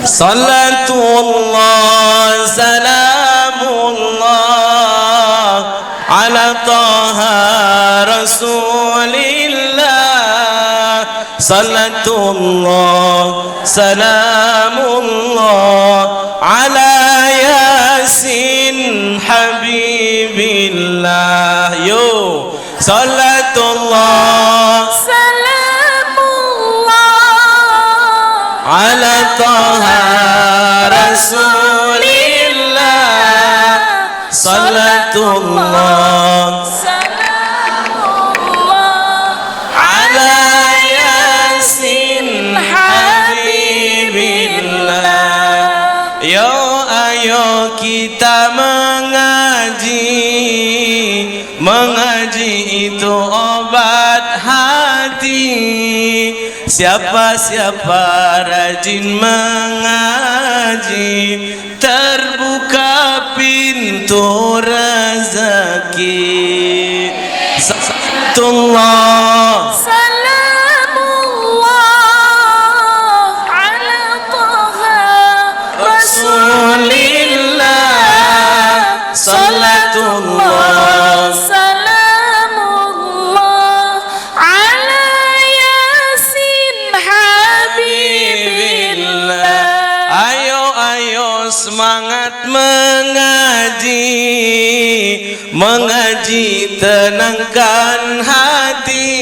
Salatullah salamullah ala taha rasulillah. Salatullah salamullah ala yasin habibillah. Yo salatullah salamullah ala taha rasulillah. Salatullah salamullah ala yasin habibillah. Yo ayo kita mengaji itu obat hati. Siapa-siapa rajin mengaji, terbuka pintu rezeki. Salatullah salamullah ala taha rasulillah. Salatullah salamullah ala yasin habibillah. Ayo semangat mengaji tenangkan hati.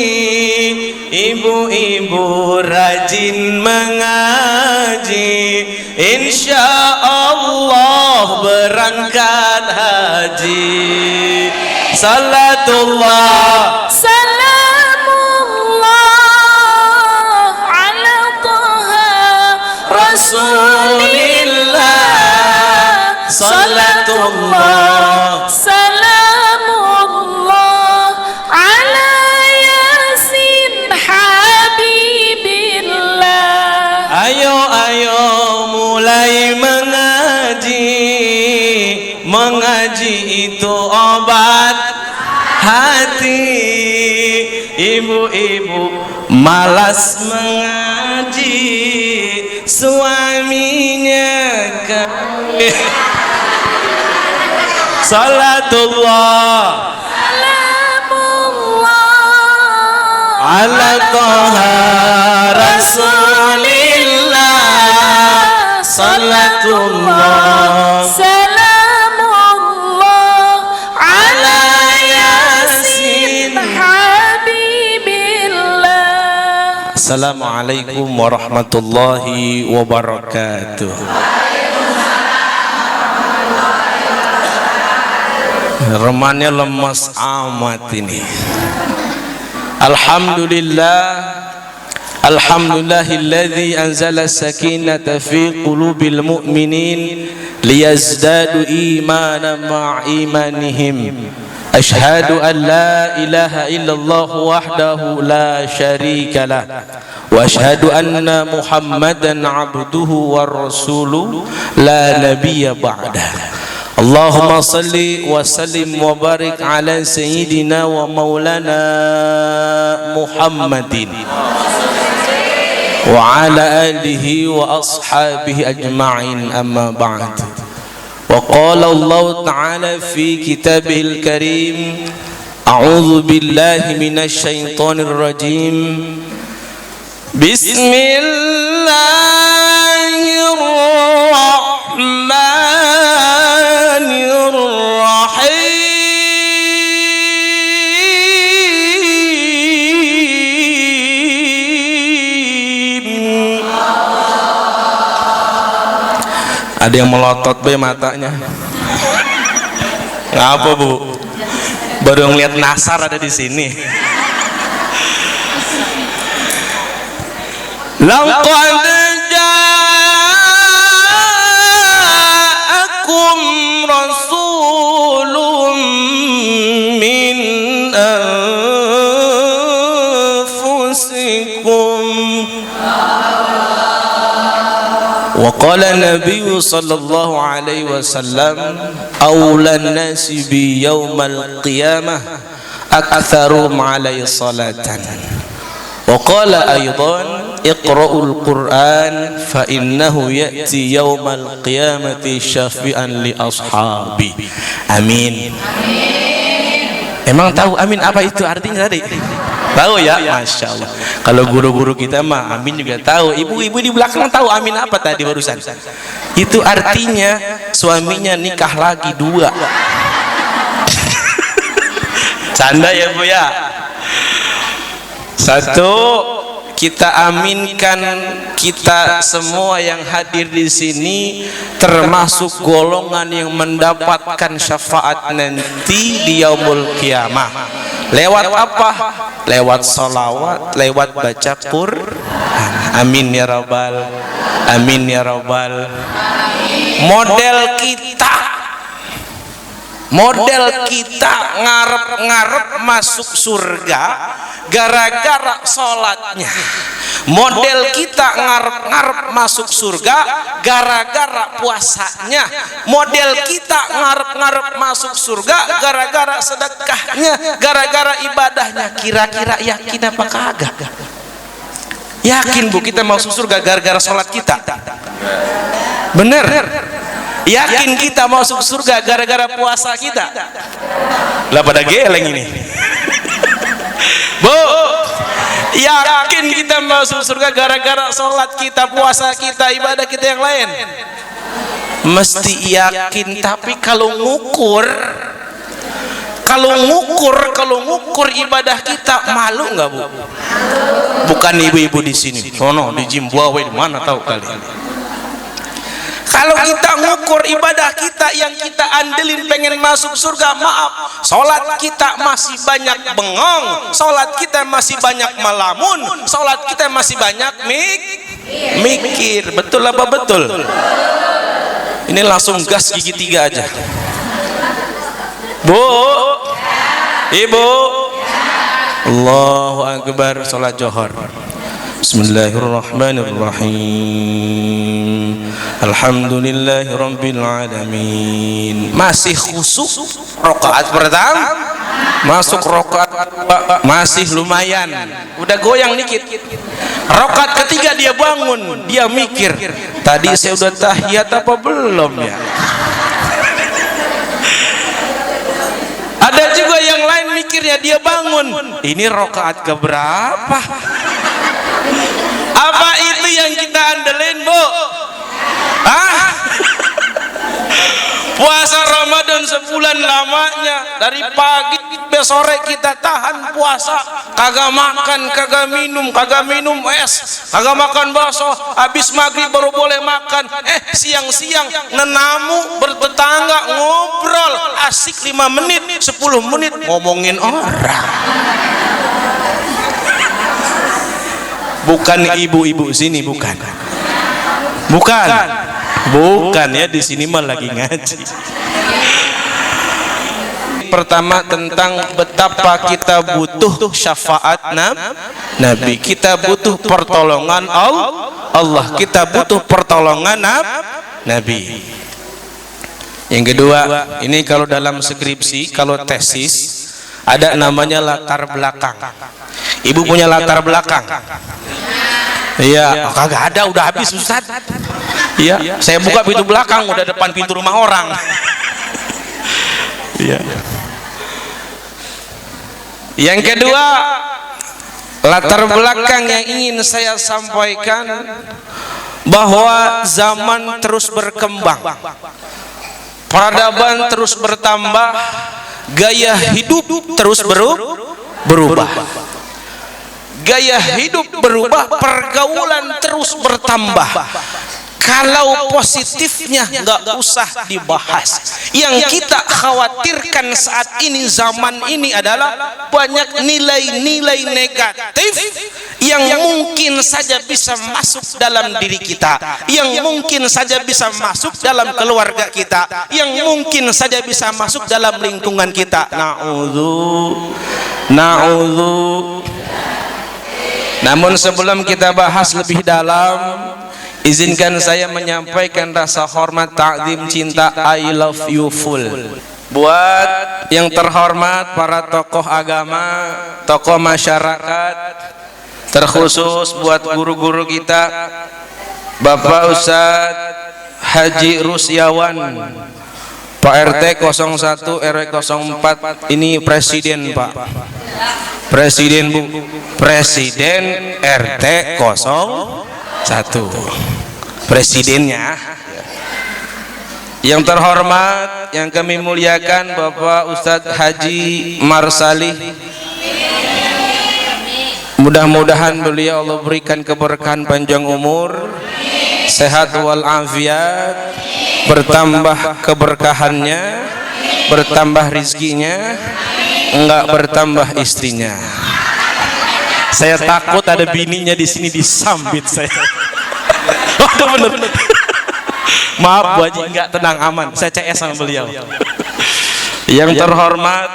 Ibu-ibu rajin mengaji, insya Allah berangkat haji. Salatullah salamullah ala taha rasulillah. Salatullah salamullah ala yasin habibillah. Ayo mulai mengaji itu obat hati. Ibu-ibu malas mengaji, suaminya Salatullah salamullah ala taha rasulillah. Salatullah salamullah ala yasin habibillah. Assalamualaikum warahmatullahi wabarakatuh. Remannya lemas amat ini. Alhamdulillahilladzi anzala sakinata fi qulubil mu'minin liyazdadu imanan ma'a imanihim. Ashhadu an la ilaha illallah wahdahu la syarika lah wa ashhadu anna Muhammadan abduhu wa rasuluhu la nabiyya ba'dah. Allahumma salli wa sallim wa barik ala sayyidina wa maulana Muhammadin wa ala alihi wa ashabihi ajma'in, amma ba'd. Wa qala Allah ta'ala fi kitabihil karim, a'udzu billahi minasy syaithanir rajim. Ada yang melotot be matanya. Ngapa bu? Baru ngeliat Nasar ada di sini. Laqad ja'akum rasulun min anfusikum. Wa qala Nabi sallallahu alaihi wasallam, awlan nasi bi yaumal qiyamah aktsarum alaihi salatan. Wa qala aidan iqra'ul Qur'an fa innahu ya'ti yaumal qiyamati syafi'an li ashabi. Amin. Emang tahu amin apa itu artinya tadi? Tahu ya? Masya Allah. Kalau guru-guru kita mah amin juga tahu. Ibu-ibu di belakang tahu amin apa tadi barusan? Itu artinya suaminya nikah lagi 2. Canda ya Bu ya. Satu, kita aminkan kita semua yang hadir di sini termasuk golongan yang mendapatkan syafaat nanti di yaumul kiamah. Lewat apa? Lewat salawat, lewat baca Quran. Amin ya rabbal, amin ya rabbal. Model kita ngarep masuk surga gara-gara sholatnya. Model kita ngarep masuk surga gara-gara puasanya. Model kita ngarep masuk surga gara-gara sedekahnya, gara-gara ibadahnya. Kira-kira yakin apa kagak? Yakin Bu kita masuk surga gara-gara sholat kita? Bener? Yakin kita masuk surga gara-gara puasa kita? Lah pada geleng ini. Bu, yakin kita masuk surga gara-gara sholat kita, puasa kita, ibadah kita yang lain? Mesti yakin. Tapi kalau ngukur ibadah kita, malu nggak Bu? Bukan ibu-ibu di sini, sono di Zimbabwe, di mana tahu kali. Kalau kita ngukur ibadah kita yang kita andelin pengen masuk surga, maaf, sholat kita masih banyak bengong, sholat kita masih banyak melamun, sholat kita masih banyak mikir. Betul apa betul? Ini langsung gas gigi 3 aja. Bu, ibu, Allahu Akbar, sholat Johor. Bismillahirrahmanirrahim. Alhamdulillahirabbil alamin. Masih khusyuk rakaat pertama, masuk rakaat masih lumayan, udah goyang dikit. Rakaat ketiga dia bangun, dia mikir, tadi saya udah tahiyat apa belum ya? Ada juga yang lain mikirnya dia bangun, ini rakaat keberapa? Apa itu yang kita andelin Bu? Puasa Ramadan sebulan lamanya, dari pagi sampai sore kita tahan puasa, kagak makan, kagak minum es, kagak makan bakso, habis maghrib baru boleh makan. Siang-siang nenamu bertetangga ngobrol asik 5 menit 10 menit ngomongin orang. Bukan ibu-ibu sini, bukan ya, di sini mah lagi ngaji. Pertama tentang betapa kita butuh syafaat Nabi, kita butuh pertolongan Allah, kita butuh pertolongan Nabi. Yang kedua, ini kalau dalam skripsi, kalau tesis ada namanya latar belakang. Ibu punya latar belakang? Iya, kagak ada, udah habis Ustaz. Iya, saya buka pintu belakang, udah depan pintu rumah orang. Iya. Yang kedua, latar belakang yang ingin saya sampaikan, bahwa zaman terus berkembang, peradaban terus bertambah, gaya hidup terus berubah. Gaya hidup berubah, pergaulan terus bertambah. Kalau positifnya nggak usah dibahas. Yang kita khawatirkan saat ini, zaman ini adalah banyak nilai-nilai negatif yang mungkin saja bisa masuk dalam diri kita, yang mungkin saja bisa masuk dalam keluarga kita, yang mungkin saja bisa masuk dalam lingkungan kita. Na'udzu. Namun sebelum kita bahas lebih dalam, izinkan saya menyampaikan rasa hormat, ta'zim, cinta, I love you full buat yang terhormat para tokoh agama, tokoh masyarakat, terkhusus buat guru-guru kita, Bapak Ustadz Haji Rusyawan, Pak RT 01 RW 04, ini presiden Pak, presiden Bu, presiden RT 01, presidennya. Yang terhormat, yang kami muliakan Bapak Ustadz Haji Marsalih, mudah-mudahan beliau Allah berikan keberkahan panjang umur, sehat walafiat, bertambah keberkahannya, bertambah rizkinya, enggak bertambah istrinya. Saya takut ada bininya di sini disambit saya. Waduh, bener. Maaf Bu Haji, enggak, tenang, aman, saya CS sama beliau. Yang terhormat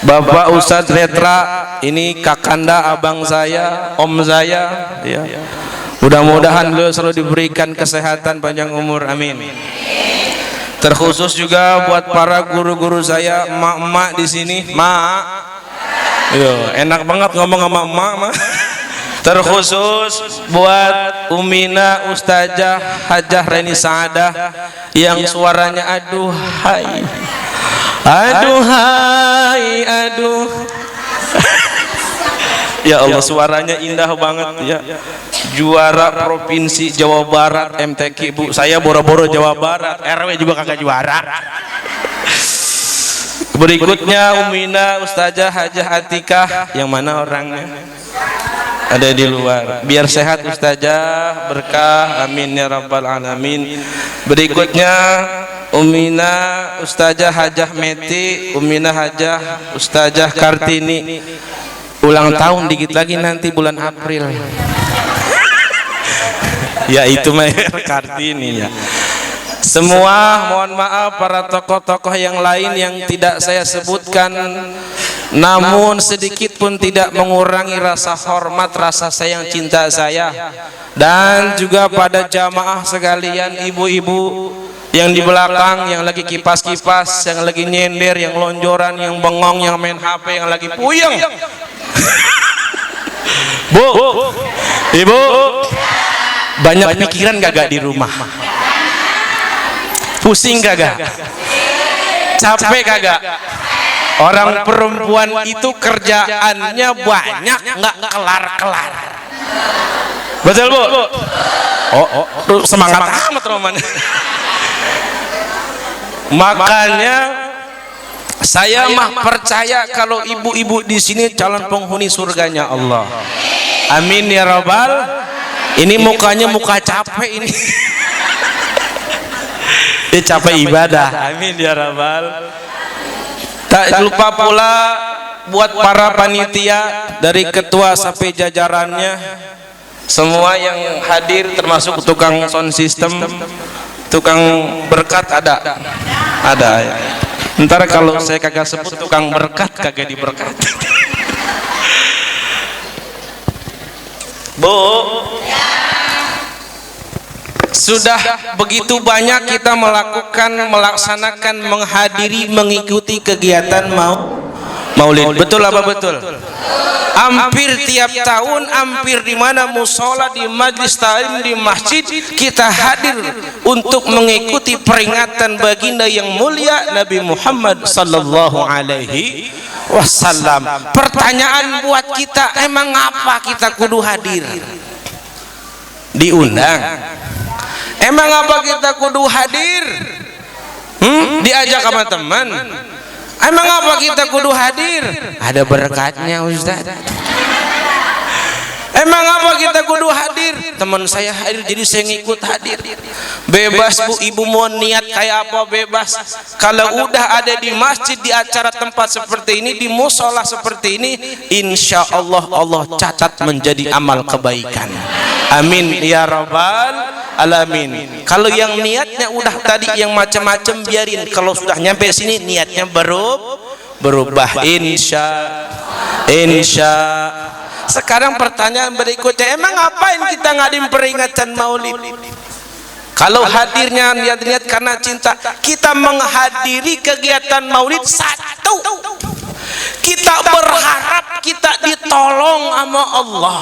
Bapak Ustadz Retra, ini kakanda abang saya, om saya ya. Mudah-mudahan beliau selalu diberikan kesehatan panjang umur, amin. Terkhusus juga buat para guru-guru saya, emak-emak di sini, mak. Yo, enak banget ngomong sama emak, mak. Terkhusus buat Umina Ustazah Hajah Reni Saadah yang suaranya aduhai, aduhai, aduh. Ya Allah, suaranya indah banget ya. Juara provinsi Jawa Barat MTQ Bu. Saya boro-boro Jawa Barat, RW juga kagak juara. Berikutnya Umina Ustazah Hajah Atikah, yang mana orangnya? Ada di luar. Biar sehat Ustazah, berkah, amin ya rabbal alamin. Berikutnya Umina Ustazah Hajah Meti, Umina Hajah Ustazah Kartini, ulang tahun dikit lagi nanti bulan April. Ya itu Mayor Kartini ya. Semua mohon maaf para tokoh-tokoh yang lain yang tidak saya sebutkan, namun sedikit pun tidak mengurangi rasa hormat, rasa sayang, cinta saya. Dan juga pada jamaah sekalian, ibu-ibu yang di belakang, yang lagi kipas-kipas, yang lagi nyender, yang lonjoran, yang bengong, yang main HP, yang lagi puyeng. Bu, ibu, banyak pikiran gak di rumah? Pusing kagak? Capek kagak? Orang perempuan itu kerjaannya banyak, nggak kelar-kelar. Betul Bu? Oh, semangat amat Roman. Makanya saya mah percaya kalau ibu-ibu di sini calon penghuni surganya Allah. Amin ya rabbal. Ini mukanya muka capek ini. Capek ibadah. Amin ya rabbal. Tak lupa pula buat para panitia dari ketua sampai jajarannya, semua yang hadir termasuk tukang sound system, tukang berkat ada ya. Ntar kalau saya kagak sebut tukang berkat kagak diberkati. Bu, sudah begitu banyak kita melaksanakan, menghadiri, mengikuti kegiatan maulid. Betul apa betul? Hampir tiap tahun, hampir di mana musola, di majlis ta'lim, di masjid, kita hadir untuk mengikuti peringatan baginda yang mulia Nabi Muhammad sallallahu alaihi wasallam. Pertanyaan buat kita, emang apa kita kudu hadir? Diundang. Emang apa kita kudu hadir? Diajak sama teman. Emang apa kita kudu hadir? Ada berkatnya Ustaz. Emang apa kita kudu hadir? Teman saya hadir jadi saya ngikut hadir. Bebas Bu, ibu mau niat kayak apa bebas. Kalau udah ada di masjid, di acara tempat seperti ini, di musola seperti ini, insya Allah Allah catat menjadi amal kebaikan. Amin ya rabbal alamin. Kalau yang niatnya udah tadi yang macam-macam biarin. Kalau sudah nyampe sini niatnya berubah. Insya. Sekarang pertanyaan berikutnya, emang ngapain kita ngadain peringatan maulid? Kalau hadirnya niat-niat karena cinta, kita menghadiri kegiatan maulid satu Kita berharap kita ditolong sama Allah,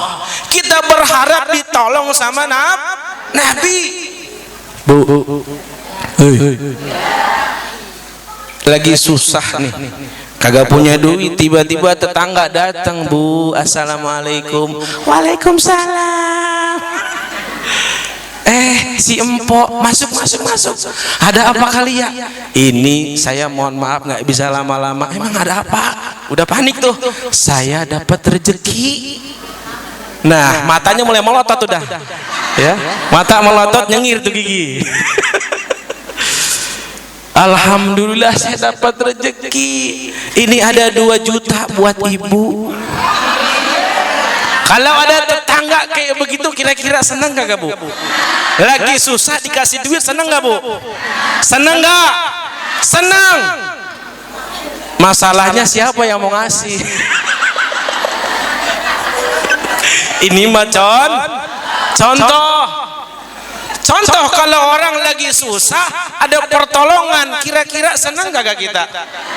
kita berharap ditolong sama Nabi. Bu, lagi susah nih, kagak punya duit, tiba-tiba tetangga datang, Bu, assalamualaikum. Waalaikumsalam. Si empok, masuk. Ada apa kali ya? Ini saya mohon maaf nggak bisa lama-lama. Emang ada apa? Udah panik tuh. Saya dapat rezeki. Nah, matanya mulai melotot udah. Ya, mata melotot, nyengir tuh gigi. Alhamdulillah saya dapat rezeki. Ini ada 2 juta buat ibu. Kalau ada tetangga kayak begitu, kira-kira seneng gak Bu? Lagi susah dikasih duit, seneng gak Bu? Seneng gak? Seneng. Masalahnya siapa yang mau ngasih? Ini mah contoh kalau orang lagi susah ada pertolongan, kira-kira senang gak kita?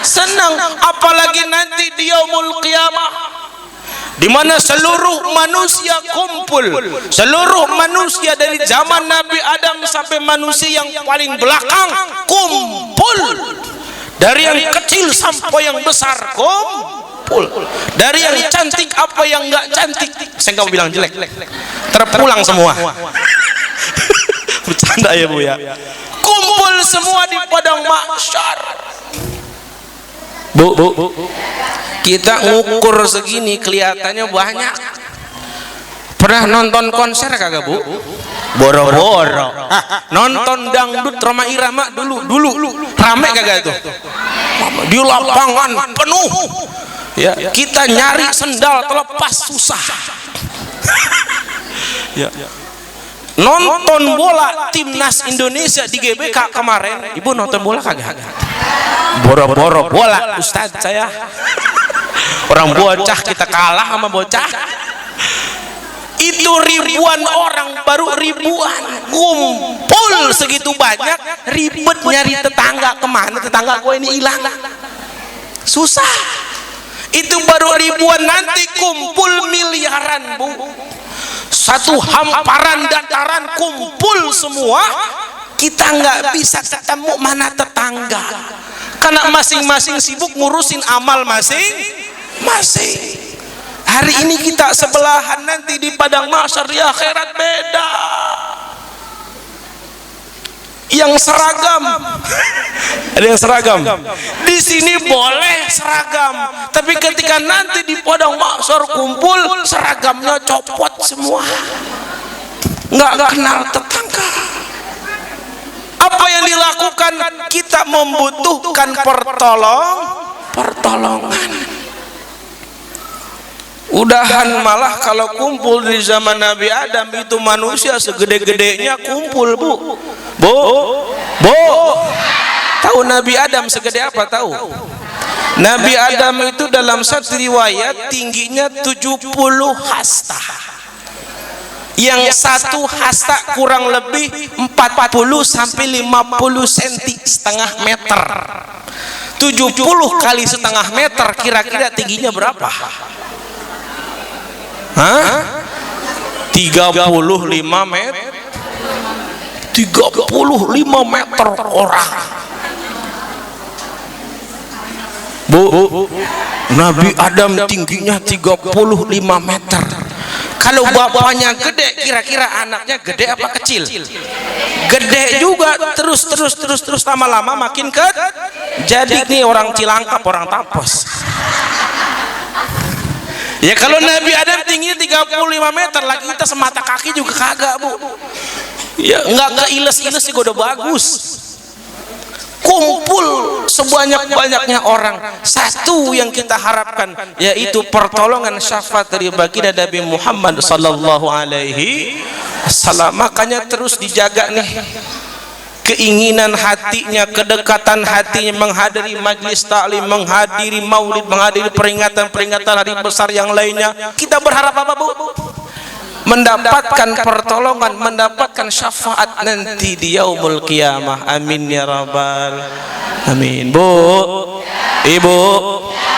Senang. Apalagi nanti di yaumul qiyamah, di mana seluruh manusia kumpul, seluruh manusia dari zaman Nabi Adam sampai manusia yang paling belakang kumpul, dari yang kecil sampai yang besar kumpul, dari yang cantik apa yang nggak cantik, saya nggak mau bilang jelek, terpulang semua. Bercanda ya Bu ya. Kumpul semua di padang mahsyar. Bu, kita ngukur segini kelihatannya banyak. Pernah nonton konser kagak Bu? Boro-boro. Nonton dangdut Rhoma Irama dulu rame kagak tuh? Di lapangan penuh. Ya, kita nyari sendal terlepas susah. Ya. Nonton bola timnas Indonesia di GBK kemarin, Ibu nonton bola kagak? Boro-boro bola, Ustadz saya. Orang bocah kita kalah sama bocah. Itu ribuan orang, baru ribuan kumpul segitu banyak, ribet nyari tetangga, kemana tetangga gue ini hilang, susah. Itu baru ribuan, nanti kumpul miliaran Bu. Satu hamparan dataran kumpul semua, kita nggak bisa ketemu mana tetangga karena masing-masing sibuk ngurusin amal masing-masing. Hari ini kita sebelahan, nanti di padang mahsyar di akhirat beda. Yang seragam ada yang seragam, di sini boleh seragam, tapi ketika nanti di padang mahsyar kumpul, seragamnya copot semua, nggak kenal tetangga. Apa yang dilakukan? Kita membutuhkan pertolongan. Udahan malah kalau kumpul di zaman Nabi Adam itu manusia segede-gedenya kumpul Bu. Tahu Nabi Adam segede apa tahu? Nabi Adam itu dalam satu riwayat tingginya 70 hasta. Yang satu hasta kurang lebih 40 sampai 50 cm, setengah meter. 70 kali setengah meter, kira-kira tingginya berapa? 35 meter. 35 meter orang. Bu, Nabi Adam tingginya 35 meter. Kalau bapaknya gede, kira-kira anaknya gede apa kecil? Gede juga. Terus lama-lama makin jadi nih orang Cilangkap, orang Tapos. Ya kalau Nabi Adam tingginya 35 meter, lagi kita semata kaki juga kagak Bu. Ya nggak keiles-iles juga udah bagus. Kumpul sebanyak-banyaknya orang, satu yang kita harapkan yaitu pertolongan syafaat dari baginda Nabi Muhammad sallallahu alaihi wasallam. Makanya terus dijaga nih keinginan hatinya, kedekatan hatinya menghadiri majlis taklim, menghadiri maulid, menghadiri peringatan-peringatan hari besar yang lainnya. Kita berharap apa Bu? Mendapatkan pertolongan, mendapatkan syafaat nanti di yaumul qiyamah. Amin ya rabbal amin. Bu, Ibu,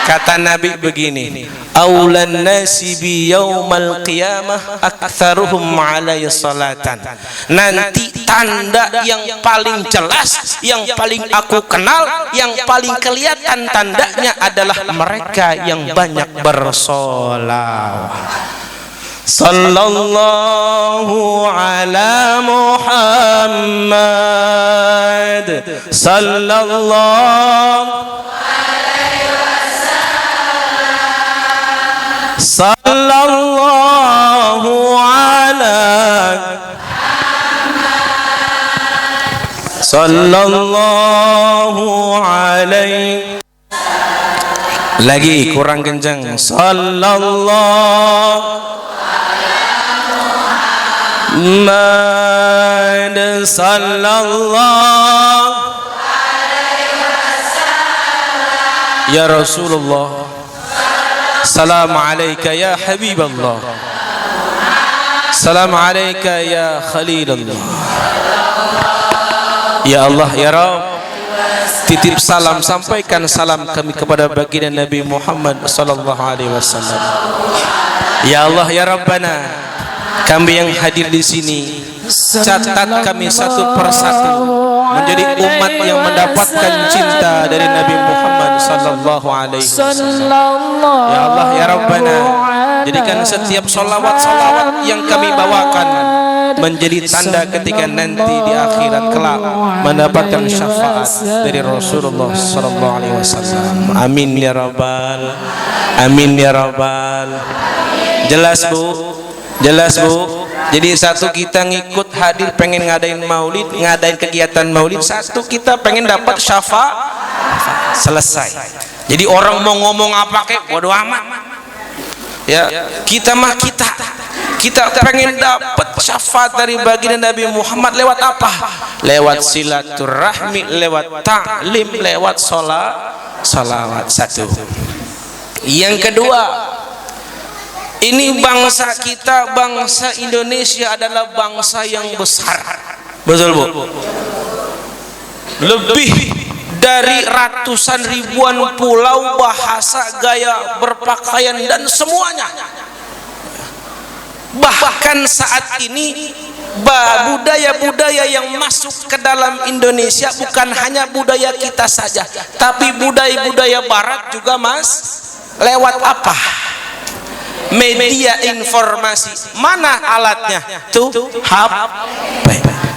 Kata Nabi begini, aulan nasi bi yaumal qiyamah aktsaruhum alaihi salatan. Nanti tanda yang paling jelas, yang paling aku kenal, yang paling kelihatan tandanya adalah mereka yang banyak bersolawat. Sallallahu ala Muhammad, sallallahu sallallahu ala sallallahu alaihi. Lagi kurang kencang. Sallallahu Muhammad, sallallahu ya Rasulullah. Salam alaika ya Habiballah. Salam alaika ya Khalilullah. Ya Allah ya Rabb, titip salam, sampaikan salam kami kepada baginda Nabi Muhammad sallallahu alaihi wasallam. Ya Allah ya Rabbana, kami yang hadir di sini, catat kami satu persatu menjadi umat yang mendapatkan cinta dari Nabi Muhammad sallallahu alaihi wasallam. Ya Allah ya Rabbana, jadikan setiap solawat-solawat yang kami bawakan menjadi tanda ketika nanti di akhirat kelak mendapatkan syafaat dari Rasulullah sallallahu alaihi wasallam. Amin ya rabbal, amin ya rabbal. Jelas Bu? Jelas Bu? Jadi satu kita ngikut hadir pengen ngadain maulid, ngadain kegiatan maulid, satu kita pengen dapat syafaat, selesai. Jadi orang mau ngomong apa kek bodo amat. Ya, kita mah kita pengen dapat syafaat dari baginda Nabi Muhammad lewat apa? Lewat silaturahmi, lewat ta'lim, lewat salawat. Satu. Yang kedua, ini bangsa kita, bangsa Indonesia adalah bangsa yang besar. Betul Bu? Lebih dari ratusan ribuan pulau, bahasa, gaya berpakaian dan semuanya. Bahkan saat ini budaya-budaya yang masuk ke dalam Indonesia bukan hanya budaya kita saja, tapi budaya-budaya barat juga lewat apa? Media informasi. Mana alatnya? Tuh HP.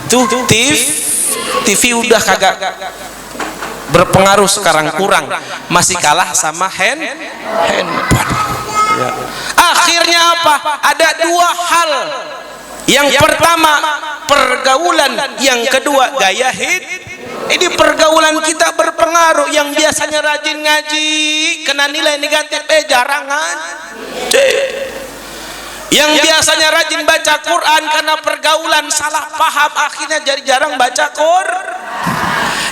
Tuh TV udah kagak berpengaruh sekarang, kurang, masih kalah sama handphone. Ya. Akhirnya apa? Ada dua hal. Yang pertama pergaulan, yang kedua gaya hidup. Ini pergaulan kita berpengaruh. Yang biasanya rajin ngaji kena nilai negatif, jarang ngaji. Yang biasanya rajin baca Quran karena pergaulan salah paham akhirnya jadi jarang baca Quran.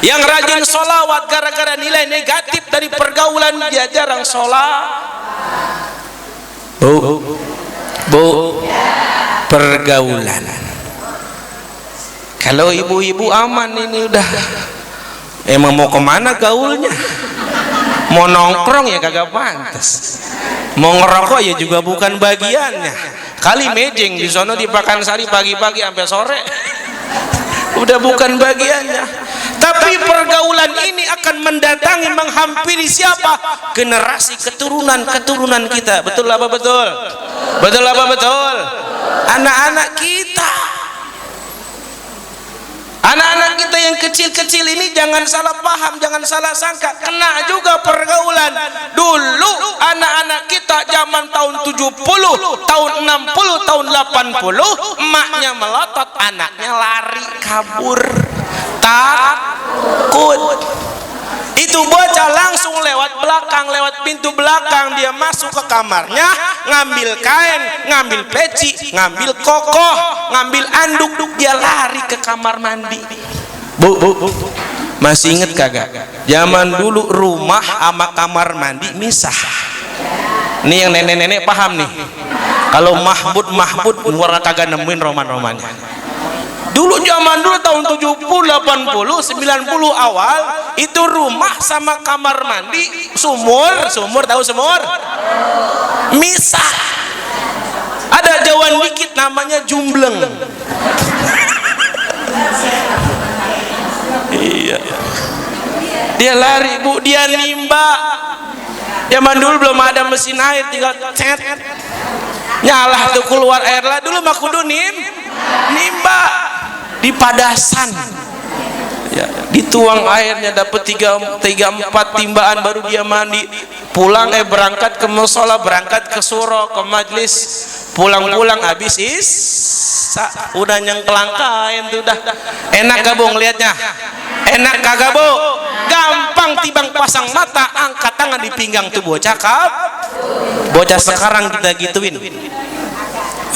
Yang rajin sholawat gara-gara nilai negatif dari pergaulan dia jarang sholat. Bu, pergaulan. Kalau ibu-ibu aman ini udah. Emang mau kemana gaulnya? Mau nongkrong ya kagak pantas. Mau ngerokok ya juga bukan bagiannya. Kali mejeng di sono di Pakansari pagi-pagi sampai sore. Udah bukan bagiannya. Tapi pergaulan ini akan mendatangi, menghampiri siapa? Generasi keturunan kita. Betul apa betul? Betul apa betul? Anak-anak kita. Anak-anak kita yang kecil-kecil ini jangan salah paham, jangan salah sangka, kena juga pergaulan. Dulu anak-anak kita zaman tahun 70, tahun 60, tahun 80, emaknya melotot, anaknya lari kabur, takut. Itu bocah langsung lewat belakang, lewat pintu belakang, dia masuk ke kamarnya, ngambil kain, ngambil peci, ngambil kokoh, ngambil anduk, dia lari ke kamar mandi. Bu, masih inget kagak? Zaman dulu rumah sama kamar mandi misah. Ini yang nenek-nenek paham nih. Kalau Mahmud luar kagak nemuin roman-romannya. Dulu zaman dulu tahun 70, 80, 90 awal itu rumah sama kamar mandi sumur tahu sumur? Misah. Ada jauhan dikit namanya jumbleng. Iya. Dia lari, Bu, dia nimba. Zaman dulu belum ada mesin air, tinggal cet. Nyalah tuh keluar air lah. Dulu mah kudu nimba di padasan. Ya, dituang airnya dapat 3-4 timbaan baru dia mandi. Pulang berangkat ke musola, berangkat ke suro, ke majlis. Pulang-pulang habis udah nyengkelang kain tuh dah. Enak gak, Bu, ngeliatnya? Enak kagak, Bu? Gampang tibang pasang mata, angkat tangan di pinggang tuh bocah kap. Bocah sekarang kita gituin.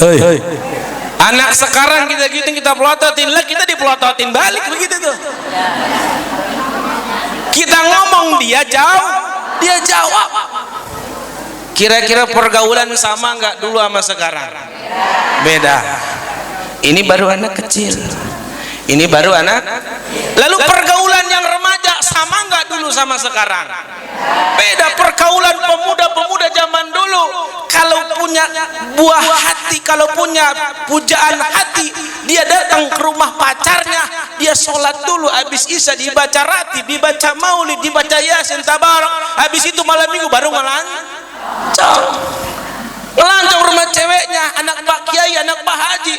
Hei. Anak sekarang kita gituin, kita pelototin lah, kita dipelototin balik begitu tuh. Kita ngomong dia jawab. Kira-kira pergaulan sama nggak dulu sama sekarang? Beda. Ini baru anak kecil. Ini baru anak. Lalu pergaulan yang remaja sama nggak dulu sama sekarang? Beda. Pergaulan pemuda-pemuda zaman dulu, kalau punya buah hati, kalau punya pujaan hati, dia datang ke rumah pacarnya, dia sholat dulu, habis isya dibaca ratib, dibaca maulid, dibaca yasin tabarak, habis itu malam minggu baru ngelancong rumah ceweknya, anak Pak Kiai, anak Pak Haji.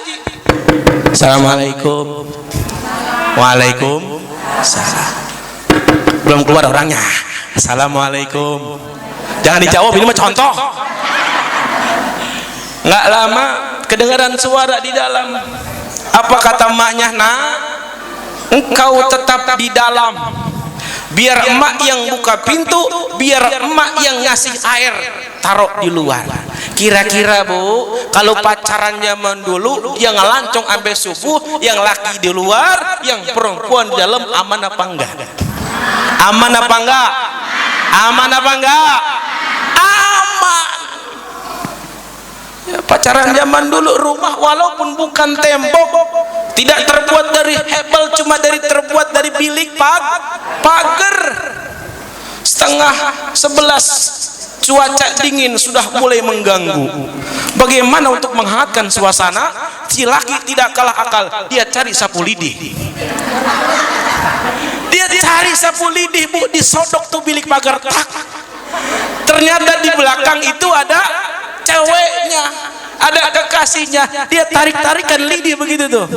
Assalamualaikum. Waalaikumsalam. Belum keluar orangnya. Assalamualaikum. Jangan dijawab, ini mah contoh. Nggak lama kedengaran suara di dalam. Apa kata emaknya? Nah, engkau tetap di dalam. Biar emak yang buka pintu, biar emak yang ngasih air, taruh di luar. Kira-kira, Bu, kalau pacaran zaman dulu yang ngelancong sampai subuh, yang laki di luar, yang perempuan di dalam, aman apa enggak? Aman apa enggak? Aman apa enggak? Aman. Ya, pacaran zaman dulu rumah walaupun bukan tembok, tidak terbuat dari hebel, cuma terbuat dari bilik pagar. 10:30 cuaca dingin sudah mulai mengganggu. Bagaimana untuk menghangatkan suasana? Si laki tidak kalah akal, dia cari sapu lidi. Dia cari sapu lidi, Bu, disodok tuh bilik pagar, tak. Ternyata di belakang itu ada ceweknya, ada kekasihnya. Dia tarik-tarikan lidi begitu tuh.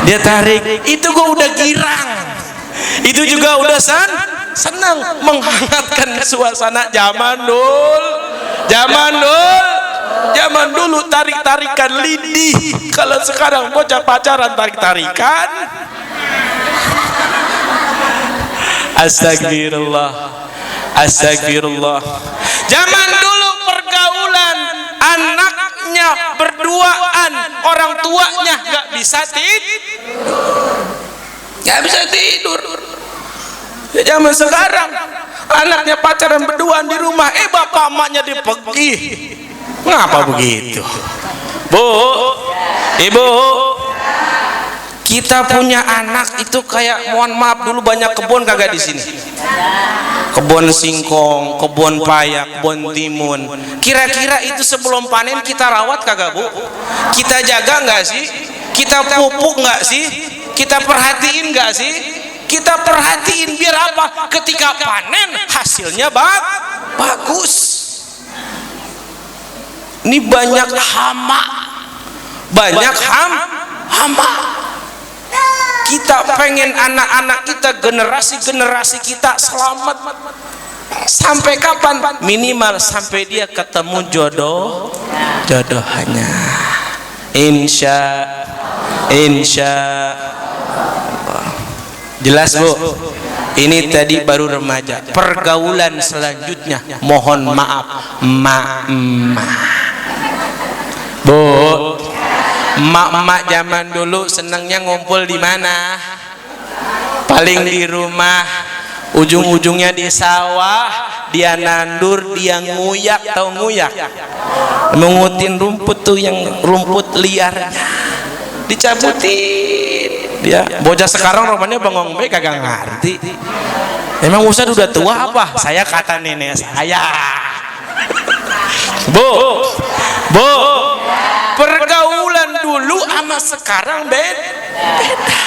Dia tarik, itu gua udah girang. Itu juga udah senang menghangatkan suasana zaman dulu tarik-tarikan lidi. Kalau sekarang bocah pacaran tarik-tarikan. Astagfirullah. Zaman dulu pergaulan, anaknya berduaan, orang tuanya nggak bisa tidur. Ya, zaman sekarang anaknya pacaran berduaan di rumah, bapak emaknya dipergi. Ngapa begitu, Bu, Ibu? Kita punya anak itu kayak, mohon maaf, dulu banyak kebun kagak di sini? Kebun singkong, kebun payak, kebun timun. Kira-kira itu sebelum panen kita rawat kagak, Bu? Kita jaga nggak sih? Kita pupuk nggak sih? Kita perhatiin nggak sih? Kita perhatiin biar apa? Ketika panen hasilnya bagus. Ini banyak hama. Kita pengen anak-anak kita, generasi kita selamat. Sampai kapan? Minimal sampai dia ketemu jodohnya. Insya Allah. Jelas, Bu? Ini tadi baru remaja. Pergaulan selanjutnya, mohon maaf, emak-emak. Bu, emak-emak zaman dulu senangnya ngumpul di mana? Paling di rumah, ujung-ujungnya di sawah. Dia nandur, dia nguyak, tahu nguyak? Mengutin rumput tuh, yang rumput liarnya dicabutin. Dia bocah sekarang romanya bengong be kagak ngerti. Emang Ustaz udah tua apa? Saya kata nenek saya. Bu, pergaulan dulu sama sekarang beda.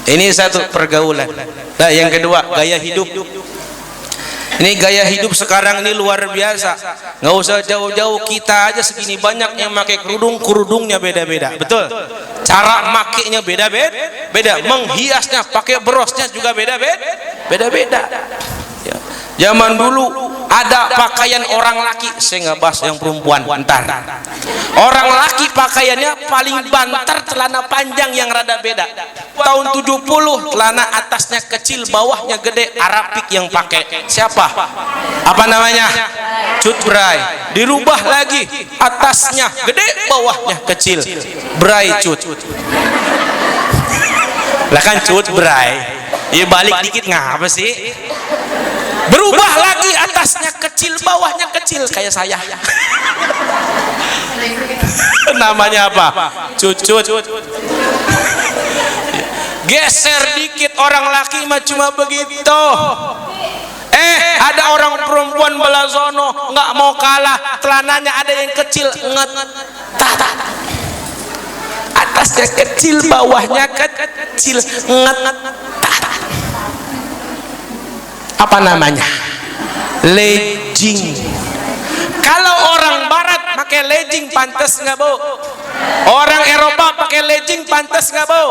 Ini satu pergaulan. Nah, yang kedua gaya hidup. Ini gaya hidup sekarang ini luar biasa. Nggak usah jauh-jauh, kita aja segini banyak yang pakai kerudung, kerudungnya beda-beda. Betul? Cara makainya beda-beda. Menghiasnya, pakai berosnya juga beda-beda. Ya. Zaman dulu ada pakaian orang laki, saya nggak bahas yang perempuan, bentar. Orang laki pakaiannya paling banter, celana panjang yang rada beda. Tahun 70 celana atasnya kecil, bawahnya gede, Arapik yang pakai. Siapa? Apa namanya? Cut Bray. Dirubah lagi, atasnya gede, bawahnya kecil. Bray Cut. Lah kan Cut Bray. Ya balik dikit ngapa sih? Berubah lagi, atasnya kecil, bawahnya kecil kayak saya. Namanya apa? Cucut. Geser dikit, orang laki mah cuma begitu. Ada orang perempuan belah sono nggak mau kalah, celananya ada yang kecil, ngetat. Atasnya kecil, bawahnya kecil, ngetat. Apa namanya? Legging. Kalau orang barat pakai legging pantas nggak bu? Orang Eropa pakai legging pantas nggak bu?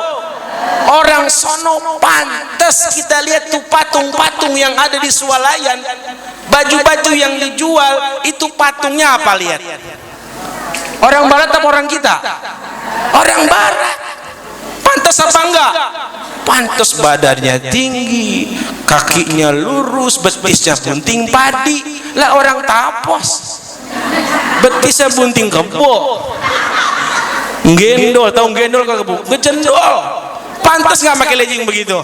Orang sono pantas. Kita lihat tuh patung-patung yang ada di swalayan, baju-baju yang dijual itu patungnya apa, lihat? Orang barat apa orang kita? Orang barat. Pantas apa enggak? Pantas, badannya tinggi, kakinya lurus, betisnya bunting padi. Lah orang tapos, betisnya bunting kebo, gendol, tahu gendol kagak bu? Ngejendol. Pantas nggak pakai legging begitu?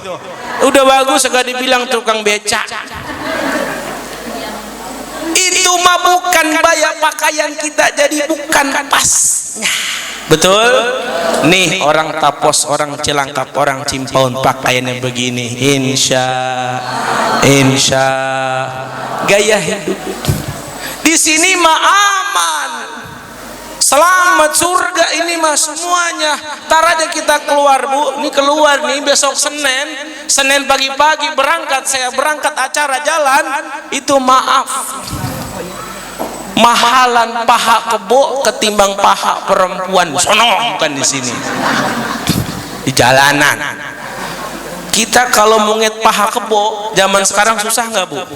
Udah bagus, agak dibilang tukang becak. Itu mah bukan gaya pakaian kita, jadi bukan pasnya. Betul? Nih orang tapos, orang Cilangkap, orang Cimpaun pakaiannya begini. Insya gaya hidup di sini mah aman, selamat surga ini mah semuanya. Tar aja kita keluar bu, ini keluar nih besok Senin pagi-pagi berangkat, saya berangkat acara jalan itu, maaf, mahalan paha kebo ketimbang paha perempuan sono, bukan di sini, di jalanan. Kita kalau mau nget paha kebo zaman sekarang susah nggak bu?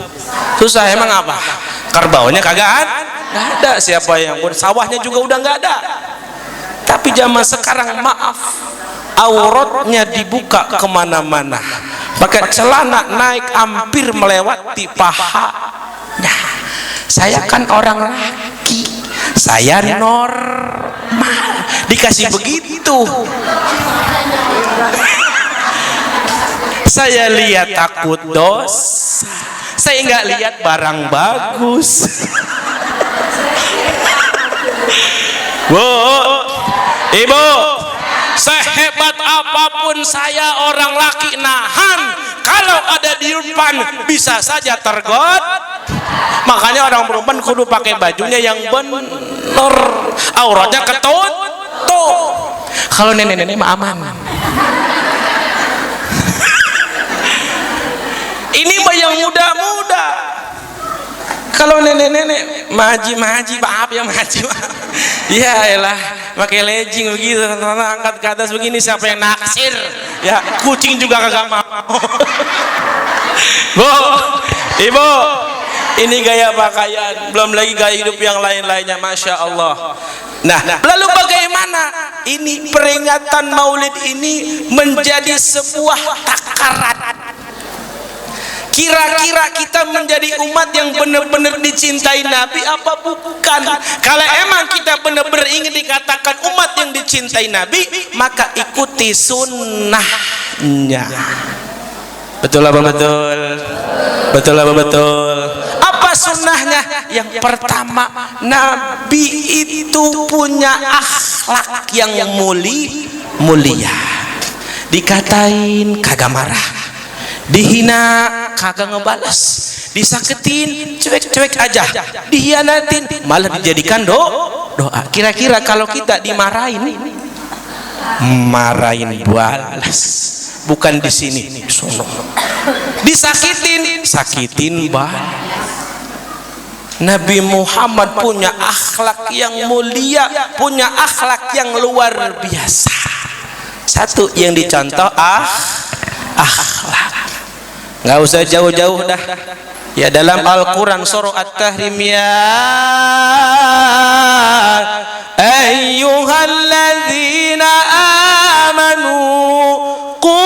Susah. Emang apa? Kerbaunya kagak ada. Siapa yang buat? Sawahnya juga udah nggak ada. Tapi zaman sekarang maaf, auratnya dibuka kemana-mana, pakai celana naik hampir melewati pahanya. Saya kan orang laki, saya normal, dikasih begitu. Saya lihat takut dosa, saya nggak lihat barang bagus. Bu, ibu, sehebat apapun saya orang laki nahan, kalau ada di depan bisa saja tergot. Makanya orang perempuan kudu pakai bajunya yang bener, auratnya ketutup. Kalau nenek-nenek mah aman. Ini mah yang muda-muda. Kalau nenek-nenek maji, maaf ya maji. Ya elah, pakai legging begitu, angkat ke atas begini, siapa yang naksir? Ya, kucing juga kagak mau. Bu, ibu, ini gaya pakaian, belum lagi gaya hidup yang lain-lainnya, masya Allah. Nah, lalu bagaimana ini peringatan Maulid ini menjadi sebuah takaran? Kira-kira kita menjadi umat yang benar-benar dicintai Nabi apa bukan? Kalau emang kita benar-benar ingin dikatakan umat yang dicintai Nabi, maka ikuti sunnahnya. Betul apa betul? Betul apa betul? Apa sunnahnya? Yang pertama, Nabi itu punya akhlak yang mulia. dikatain kagak marah, dihina kagak ngebalas, disakitin cuek-cuek aja, dihianatin malah dijadikan doa. Kira-kira kalau kita dimarahin, marahin balas, bukan di sini, disakitin, sakitin balas. Nabi Muhammad punya akhlak yang mulia, punya akhlak yang luar biasa. Satu yang dicontoh akhlak. Nggak usah jauh-jauh dah. Ya dalam Al-Quran surah At-Tahrim, ya ayyuhalladzina amanu qu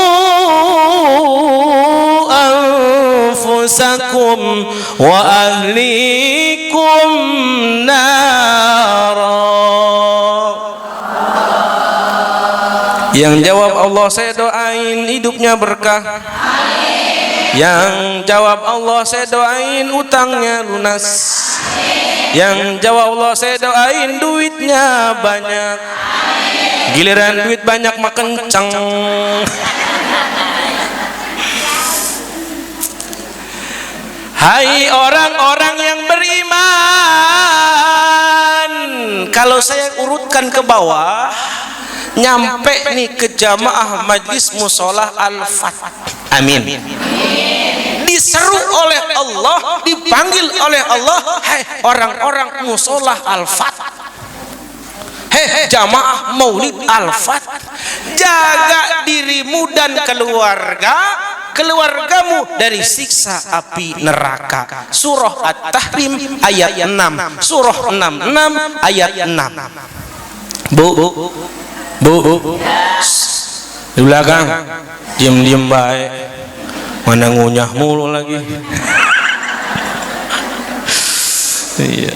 anfusakum wa ahlikum nara. Yang jawab Allah saya doain hidupnya berkah. Yang jawab Allah saya doain utangnya lunas. Yang jawab Allah saya doain duitnya banyak. Giliran duit banyak mah kenceng. Hai orang-orang yang beriman, kalau saya urutkan ke bawah, nyampe nih ke jamaah majlis musolah Al-Fat. Amin. Diseru oleh Allah, dipanggil oleh Allah, hai orang-orang musolah Al-Fat, hei jamaah maulid Al-Fat, jaga dirimu dan keluargamu dari siksa api neraka. Surah At-Tahrim ayat 6, surah 66 ayat 6. Bu, di belakang diem baik, mana ngunyah mulu lagi. Iya.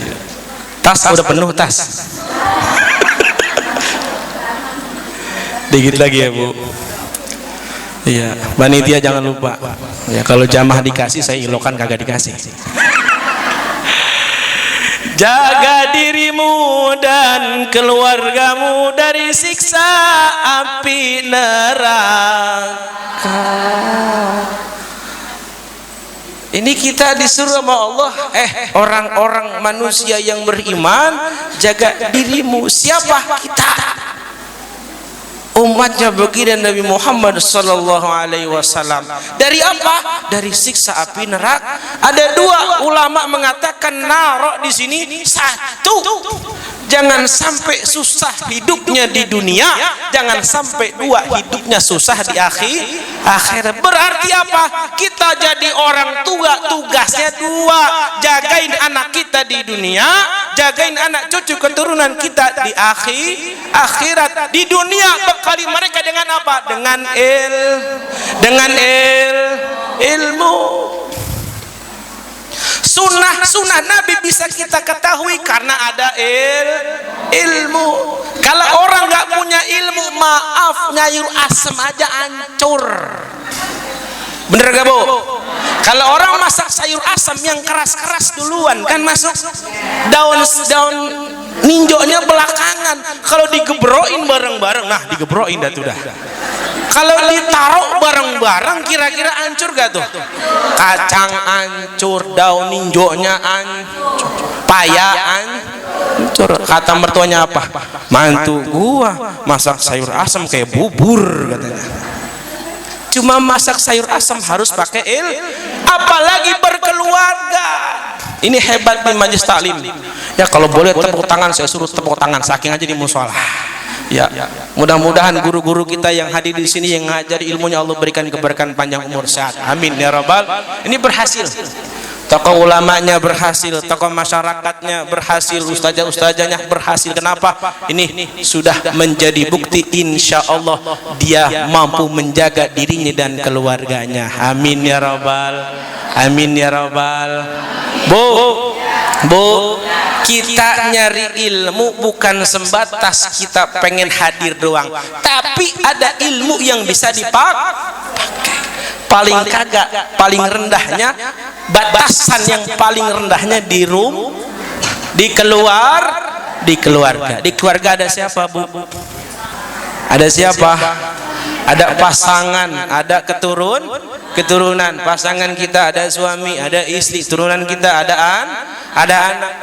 Tas udah penuh tas. Dikit lagi ya Bu. Iya, panitia jangan lupa. Ya kalau jamaah dikasih saya ilokan kagak dikasih. Jaga dirimu dan keluargamu dari siksa api neraka. Ini kita disuruh sama Allah, orang-orang manusia yang beriman, jaga dirimu. Siapa kita? Umatnya baginda Nabi Muhammad sallallahu alaihi wasallam. Dari apa? Dari siksa api neraka. Ada dua ulama mengatakan narok di sini. Satu, jangan sampai susah hidupnya di dunia, jangan sampai dua hidupnya susah di akhirat. Berarti apa? Kita jadi orang tua, tugasnya dua, jagain anak kita di dunia, jagain anak cucu keturunan kita di akhirat. Di dunia bekali mereka dengan apa? Dengan ilmu. Sunnah Nabi bisa kita ketahui karena ada ilmu. Kalau orang nggak punya ilmu, maaf, nyayur asem aja hancur. Bener gak Bu? Kalau orang masak sayur asam yang keras-keras duluan kan masuk, daun ninjonya belakangan. Kalau digebroin bareng-bareng, nah digebroin dah tuh dah. Kalau ditaruh bareng-bareng kira-kira hancur gak tuh? Kacang hancur, daun ninjonya hancur, paya hancur. Kata mertuanya apa? Mantu gua masak sayur asam kayak bubur katanya. Cuma masak sayur asam harus pakai apalagi berkeluarga. Ini hebat di majelis taklim. Ya kalau boleh tepuk tangan, saya suruh tepuk tangan saking aja di musola. Ya, mudah-mudahan guru-guru kita yang hadir di sini yang ngajari ilmunya Allah berikan keberkahan panjang umur sehat. Amin ya rabbal. Ini berhasil. Tokoh ulamanya berhasil, tokoh masyarakatnya berhasil, ustazah-ustazahnya berhasil. Kenapa? Ini sudah menjadi bukti insya Allah dia mampu menjaga dirinya dan keluarganya. Amin ya rabbal. Amin ya rabbal. Bu, kita nyari ilmu bukan sebatas kita pengen hadir doang, tapi ada ilmu yang bisa dipakai. Paling kagak, paling rendahnya, batasan yang paling rendahnya di keluarga. Di keluarga ada siapa Bu? Ada siapa? ada pasangan, ada keturunan. Pasangan kita ada suami, ada istri, turunan kita ada anak.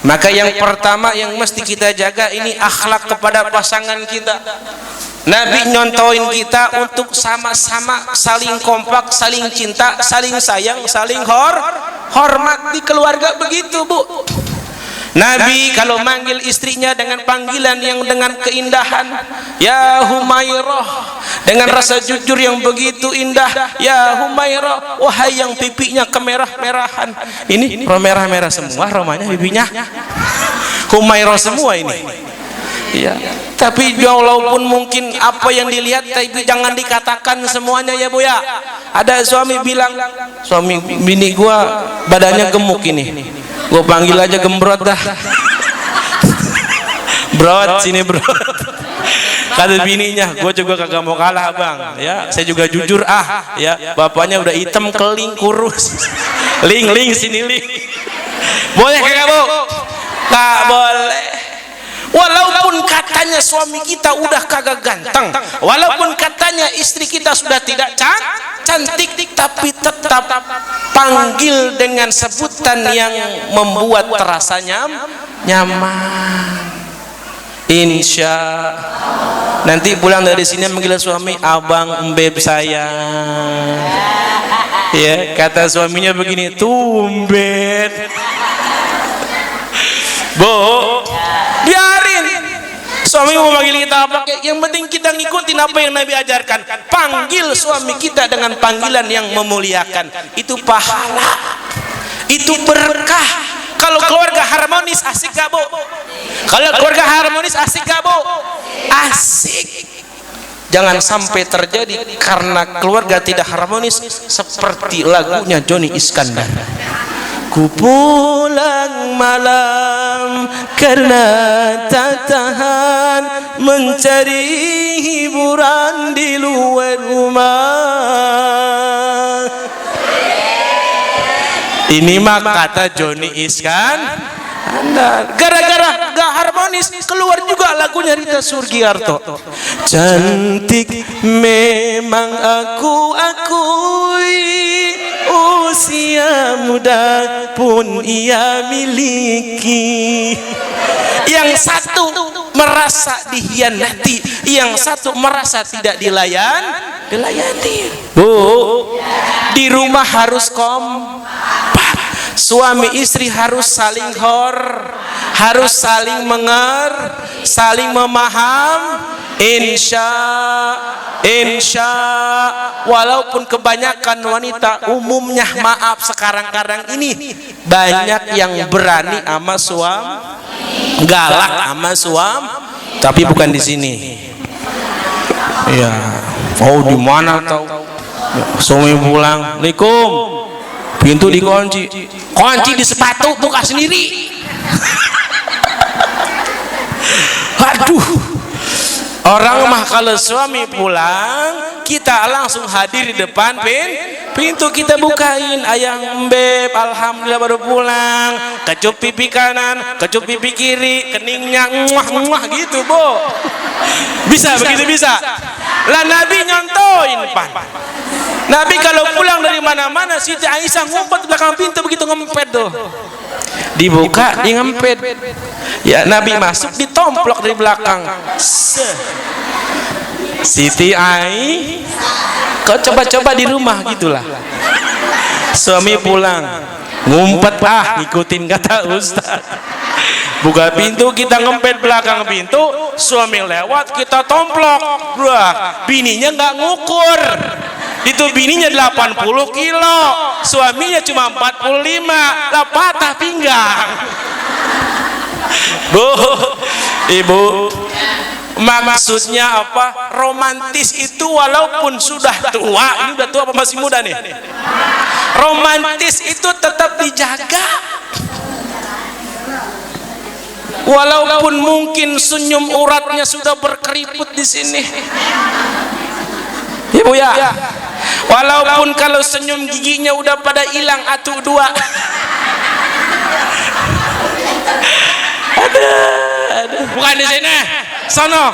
Maka yang pertama yang mesti kita jaga ini akhlak kepada pasangan kita. Nabi nyontoin kita untuk sama-sama saling kompak, saling cinta, saling sayang, saling hormat. Di keluarga begitu, Bu. Nabi kalau manggil istrinya dengan panggilan yang dengan keindahan, ya Humairah, dengan rasa jujur yang begitu indah, ya Humairah, wahai yang pipinya kemerah-merahan. Ini merah-merah semua romanya pipinya. Humairah semua ini. Ya, tapi walaupun mungkin apa yang dilihat, tapi jangan dikatakan semuanya ya Bu ya. Ada suami bilang, suami bini gua badannya gemuk ini. Gue panggil aja gembrot dah. Brot sini brot. Kata bininya, gue juga kagak mau kalah bang. Ya, saya juga jujur ya. Bapaknya udah hitam keling kurus. Ling sini ling. Boleh kagak Bu? Nggak boleh. Walaupun katanya suami kita udah kagak ganteng, walaupun katanya istri kita sudah tidak cantik, tapi tetap panggil dengan sebutan yang membuat terasa nyaman. Insya nanti pulang dari sini manggil suami abang, embeb sayang. Ya, kata suaminya begini, tumben. Bu, biarin suami mau manggil kita apa, yang penting kita ngikutin apa yang Nabi ajarkan. Panggil suami kita dengan panggilan yang memuliakan, itu pahala, itu berkah. Kalau keluarga harmonis asik gak Bu? Kalau keluarga harmonis asik gak Bu? Asik. Jangan sampai terjadi karena keluarga tidak harmonis seperti lagunya Johnny Iskandar. Ku pulang malam karena tak tahan mencari hiburan di luar rumah. Ini mah kata Johnny Iskandar. Gara-gara gak harmonis keluar juga lagunya Rita Surgiarto. Cantik memang aku akui, usia muda pun ia miliki. Yang satu merasa dihianati, yang satu merasa tidak dilayani. Bu, di rumah harus kompak. Suami istri harus saling harus saling saling memaham. Insya walaupun kebanyakan wanita umumnya, maaf sekarang ini banyak yang berani sama suami, galak sama suami, tapi bukan di sini. Ya, oh di mana tahu? Suami pulang, Assalamualaikum, pintu dikunci, kunci di sepatu, buka sendiri. Aduh. Orang mah kalau suami pulang, kita langsung hadir di depan pintu, kita bukain, ayang beb, alhamdulillah baru pulang, kecup pipi kanan, kecup pipi kiri, keningnya muah gitu Bu. Bisa begitu bisa. Lah Nabi nyontoin pan. Nabi kalau pulang dari mana-mana, Siti Aisyah ngumpet di belakang pintu begitu ngempet tuh. Dibuka, dia ngempet. Ya, Nabi masuk ditomplok dari belakang. Siti Aisyah, kau coba-coba di rumah gitulah. Suami pulang, ngumpet ngikutin kata Ustaz. Buka pintu, kita ngempet belakang pintu, suami lewat, kita tomplok. Wah, bininya nggak ngukur. Itu bininya 80 kilo, suaminya cuma 45, lah patah pinggang. Bu, Ibu, maksudnya apa? Romantis itu walaupun sudah tua, ini udah tua apa masih muda nih? Romantis itu tetap dijaga. Walaupun mungkin senyum uratnya sudah berkeriput di sini. Ibu ya. Walaupun kalau senyum giginya udah pada hilang atuh dua. Aduh. Bukan di sini. Sono.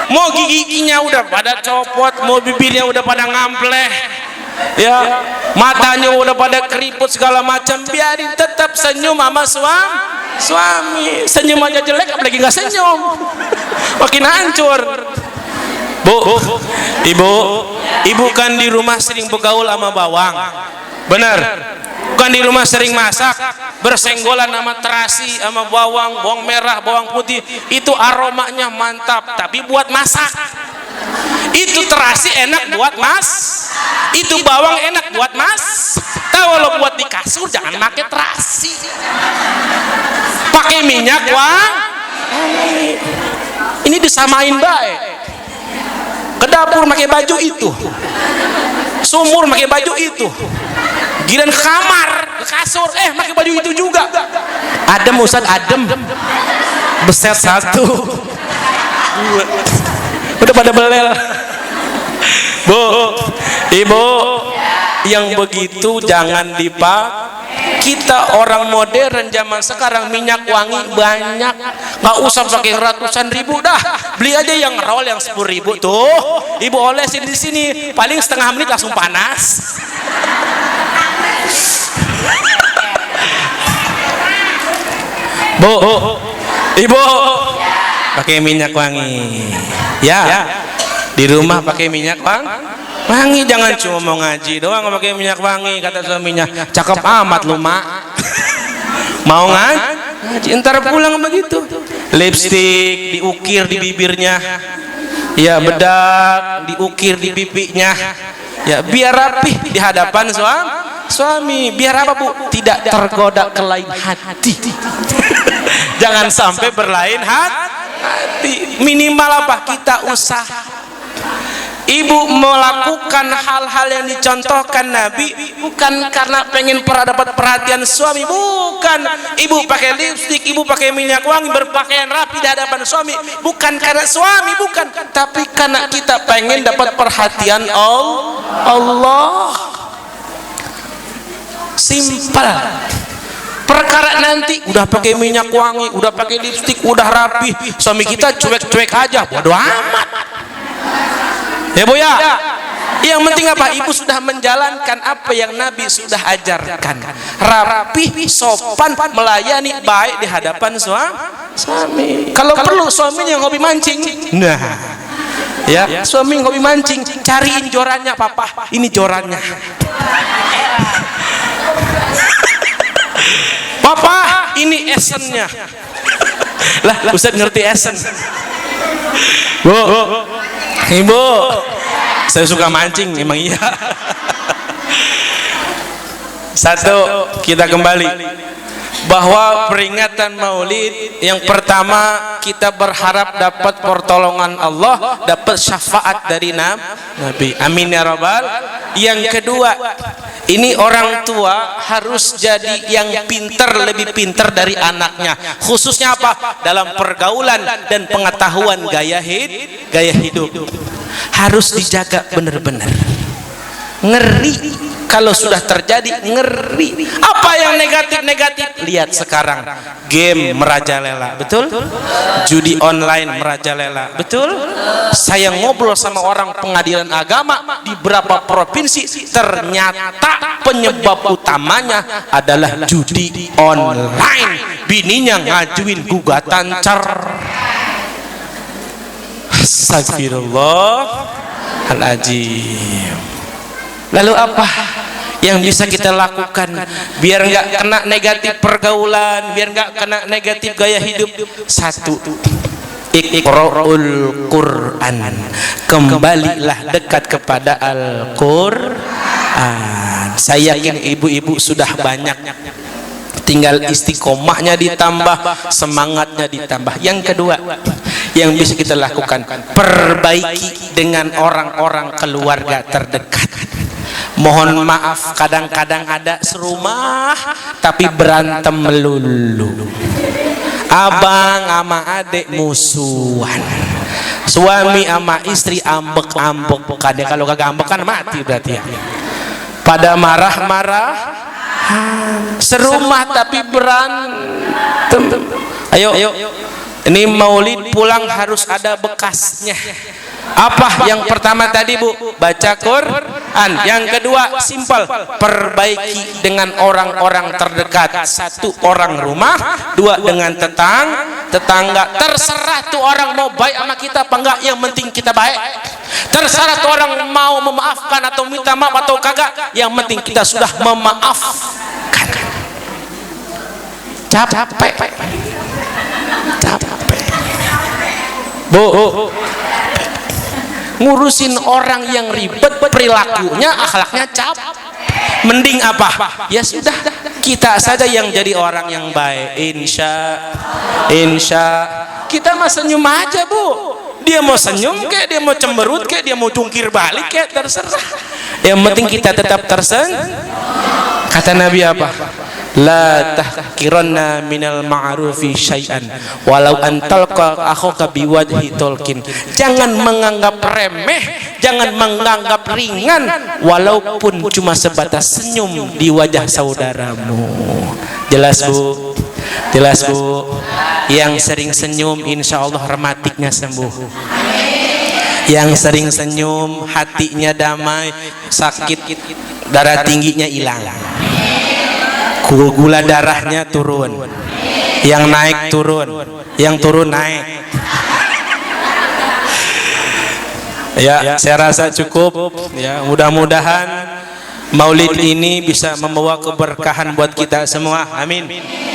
mau giginya udah pada copot, mau bibirnya udah pada ngampleh, ya, matanya udah pada keriput segala macam, biarin tetap senyum sama suami. Senyum aja jelek, apalagi nggak senyum, makin hancur. Bu, ibu kan di rumah sering bergaul sama bawang, benar? Bukan di rumah sering masak, bersenggolan sama terasi, sama bawang merah, bawang putih, itu aromanya mantap. Tapi buat masak, itu terasi enak buat itu bawang enak buat tahu lo, buat di kasur jangan pakai terasi, pakai minyak wangi. Ini disamain baik. Ke dapur pakai baju itu, sumur pakai baju itu, giliran kamar, kasur, pakai baju itu juga. Adem Ustaz, adem. Beset satu, dua, udah pada belel. Bu, ibu, yang begitu jangan dipakai. Kita orang modern zaman sekarang minyak wangi banyak, nggak usah pakai ratusan ribu dah, beli aja yang roll yang 10.000 tuh, ibu olesin di sini, paling setengah menit langsung panas. Bu, ibu pakai minyak wangi, ya, di rumah pakai minyak wangi, jangan cuma mau ngaji doang pakai minyak wangi. Kata suaminya, cakep amat lu mak, mau ngaji ntar pulang begitu. Lipstik diukir di bibirnya, ya, bedak diukir di pipinya, ya, biar rapih di hadapan suami. Biar apa bu? Tidak tergoda ke lain hati. Jangan sampai berlain hati. Minimal apa? Kita usaha. Ibu melakukan hal-hal yang dicontohkan Nabi bukan karena pengen dapat perhatian suami, bukan. Ibu pakai lipstik, ibu pakai minyak wangi, berpakaian rapi di hadapan suami, bukan karena suami, bukan, tapi karena kita pengen dapat perhatian Allah. Simpel. Perkara nanti udah pakai minyak wangi, udah pakai lipstik, udah rapi, suami kita cuek-cuek aja, bodo amat. Ya bu ya, yang penting apa? Ibu sudah menjalankan apa yang Nabi sudah ajarkan, rapi, sopan, melayani baik di hadapan suami. Kalau perlu suaminya hobi mancing, nah, ya, suami hobi mancing, cariin jorannya, papa, ini jorannya. Papa, ini esennya. Lah, Ustaz ngerti esen. Bu, ibu, saya suka mancing, emang iya. Satu, kita kembali bahwa peringatan Maulid yang pertama kita berharap dapat pertolongan Allah, dapat syafaat dari Nabi. Amin ya rabbal. Yang kedua, ini orang tua harus jadi yang pintar, lebih pintar dari anaknya. Khususnya apa? Dalam pergaulan dan pengetahuan gaya hidup. Harus dijaga benar-benar. Ngeri kalau sudah terjadi, ngeri. Apa yang negatif-negatif? Lihat sekarang, game merajalela, betul? Judi online merajalela, betul? Saya ngobrol sama orang pengadilan agama di beberapa provinsi, ternyata penyebab utamanya adalah judi online. Bininya ngajuin gugatan Astagfirullahaladzim. Lalu apa yang bisa kita lakukan biar nggak kena negatif pergaulan, biar nggak kena negatif gaya hidup? Satu, Iqra'ul Quran, kembalilah dekat kepada Al-Quran. Saya yakin ibu-ibu sudah banyak, tinggal istiqomahnya ditambah, semangatnya ditambah. Yang kedua yang bisa kita lakukan, perbaiki dengan orang-orang keluarga terdekat. Mohon maaf, kadang-kadang ada serumah tapi berantem melulu, abang sama adik musuhan, suami sama istri ambek-ambek. Kalau kagak ambek kan mati berarti ya. Pada marah-marah, serumah tapi berantem. Ayo Ini maulid pulang harus ada bekasnya. Apa yang pertama tadi Bu? Baca Quran. Yang kedua simpel, perbaiki dengan orang-orang terdekat. Satu, orang rumah. Dua, dengan tetangga. Terserah tuh orang mau baik sama kita apa enggak, yang penting kita baik. Terserah tuh orang mau memaafkan atau minta maaf atau kagak, yang penting kita sudah memaafkan. Capek Bu, ngurusin orang yang ribet perilakunya, akhlaknya mending apa? Ya sudah, kita saja yang jadi orang yang baik. Insya kita mah senyum aja Bu. Dia mau senyum kayak, dia mau cemberut kayak, dia mau jungkir balik kayak, terserah. Yang penting kita tetap tersenyum. Kata Nabi apa? La tahqiranna minal ma'rufi syai'an walau antalqa akhuka biwajhi talqin. Jangan menganggap remeh, jangan menganggap ringan, walaupun cuma sebatas senyum di wajah saudaramu. Jelas Bu? Jelas Bu? Yang sering senyum insya Allah rematiknya sembuh. Yang sering senyum hatinya damai, sakit darah tingginya hilang, gula darahnya turun, yang naik turun, yang turun naik. Ya, saya rasa cukup. Ya, mudah-mudahan Maulid ini bisa membawa keberkahan buat kita semua. Amin.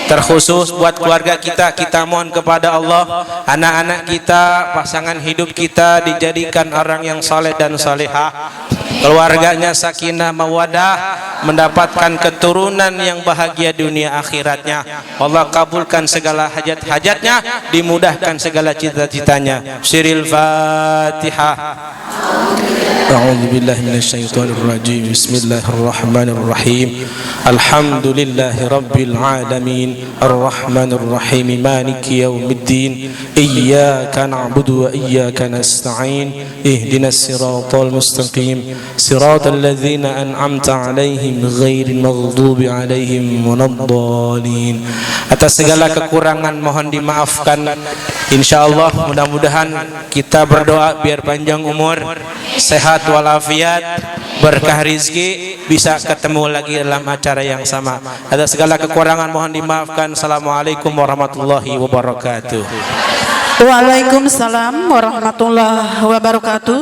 Terkhusus buat keluarga kita, kita mohon kepada Allah, anak-anak kita, pasangan hidup kita dijadikan orang yang saleh dan salehah, keluarganya sakinah mawadah, mendapatkan keturunan yang bahagia dunia akhiratnya. Allah kabulkan segala hajat-hajatnya, dimudahkan segala cita-citanya. Siril Fatihah. A'udzu billahi minasyaitonir rajim. Bismillahirrahmanirrahim. Alhamdulillahi rabbil alamin. Arrahmanir rahim. Maliki yaumiddin. Iyyaka na'budu wa iyyaka nasta'in. Ihdinas siratal mustaqim. Siratal ladzina an'amta 'alaihim ghairil maghdubi 'alaihim waladdallin. Atas segala kekurangan mohon dimaafkan. Insyaallah mudah-mudahan kita berdoa biar panjang umur, sehat walafiat, berkah rizki, bisa ketemu lagi dalam acara yang sama. Atas segala kekurangan mohon dimaafkan. Assalamualaikum warahmatullahi wabarakatuh. Waalaikumsalam warahmatullahi wabarakatuh.